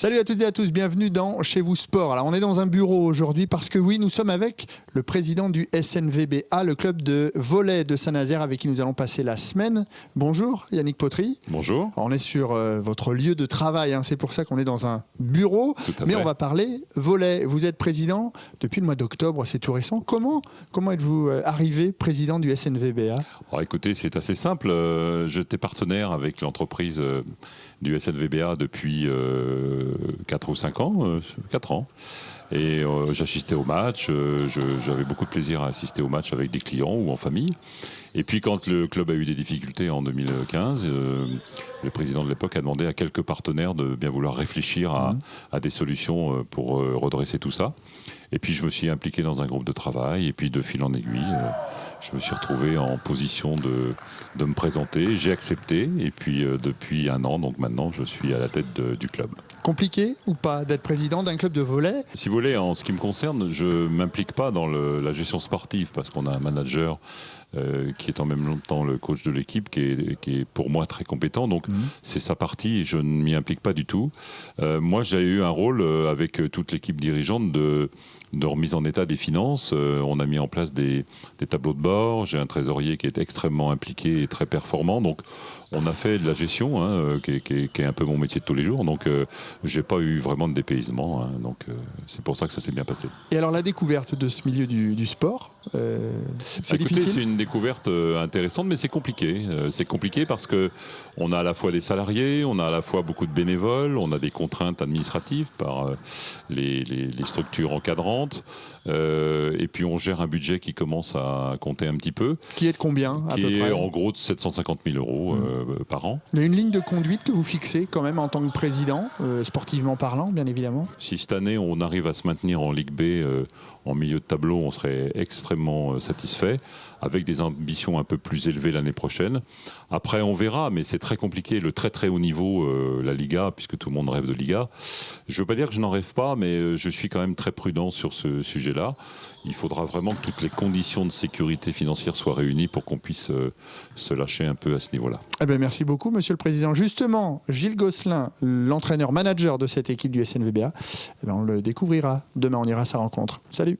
Salut à toutes et à tous, bienvenue dans Chez vous Sport. Alors on est dans un bureau aujourd'hui parce que oui, nous sommes avec le président du SNVBA, le club de volley de Saint-Nazaire avec qui nous allons passer la semaine. Bonjour Yannick Potry. Bonjour. Alors, on est sur votre lieu de travail, hein, c'est pour ça qu'on est dans un bureau, mais on va parler volley. Vous êtes président depuis le mois d'octobre, c'est tout récent. Comment êtes-vous arrivé président du SNVBA? Alors, écoutez, c'est assez simple. J'étais partenaire avec l'entreprise du SNVBA depuis 4 ou 5 ans, 4 ans. Et j'assistais aux matchs, j'avais beaucoup de plaisir à assister aux matchs avec des clients ou en famille. Et puis quand le club a eu des difficultés en 2015, le président de l'époque a demandé à quelques partenaires de bien vouloir réfléchir à des solutions pour redresser tout ça. Et puis je me suis impliqué dans un groupe de travail et puis de fil en aiguille, je me suis retrouvé en position de me présenter. J'ai accepté et puis depuis 1 an, donc maintenant je suis à la tête du club. Compliqué ou pas d'être président d'un club de volley? Si vous voulez, en ce qui me concerne, je ne m'implique pas dans la gestion sportive parce qu'on a un manager qui est en même temps le coach de l'équipe, qui est pour moi très compétent. Donc c'est sa partie et je ne m'y implique pas du tout. Moi, j'ai eu un rôle avec toute l'équipe dirigeante de remise en état des finances. On a mis en place des tableaux de bord. J'ai un trésorier qui est extrêmement impliqué et très performant. Donc on a fait de la gestion, qui est un peu mon métier de tous les jours. Donc j'ai pas eu vraiment de dépaysement. Donc c'est pour ça que ça s'est bien passé. Et alors la découverte de ce milieu du sport, c'est difficile? C'est une découverte intéressante, mais c'est compliqué. C'est compliqué parce que on a à la fois des salariés, on a à la fois beaucoup de bénévoles, on a des contraintes administratives par les structures encadrantes, et puis on gère un budget qui commence à compter un petit peu. Qui est de combien à peu près? Qui est en gros de 750 000 euros par an. Il y a une ligne de conduite que vous fixez quand même en tant que président, sportivement parlant, bien évidemment. Si cette année on arrive à se maintenir en Ligue B en milieu de tableau, on serait extrêmement satisfait, avec des ambitions un peu plus élevées l'année prochaine. Après, on verra, mais c'est très compliqué. Le très très haut niveau, la Liga, puisque tout le monde rêve de Liga. Je ne veux pas dire que je n'en rêve pas, mais je suis quand même très prudent sur ce sujet-là. Il faudra vraiment que toutes les conditions de sécurité financière soient réunies pour qu'on puisse se lâcher un peu à ce niveau-là. Eh bien, merci beaucoup, Monsieur le Président. Justement, Gilles Gosselin, l'entraîneur-manager de cette équipe du SNVBA, eh bien, on le découvrira. Demain, on ira à sa rencontre. Salut.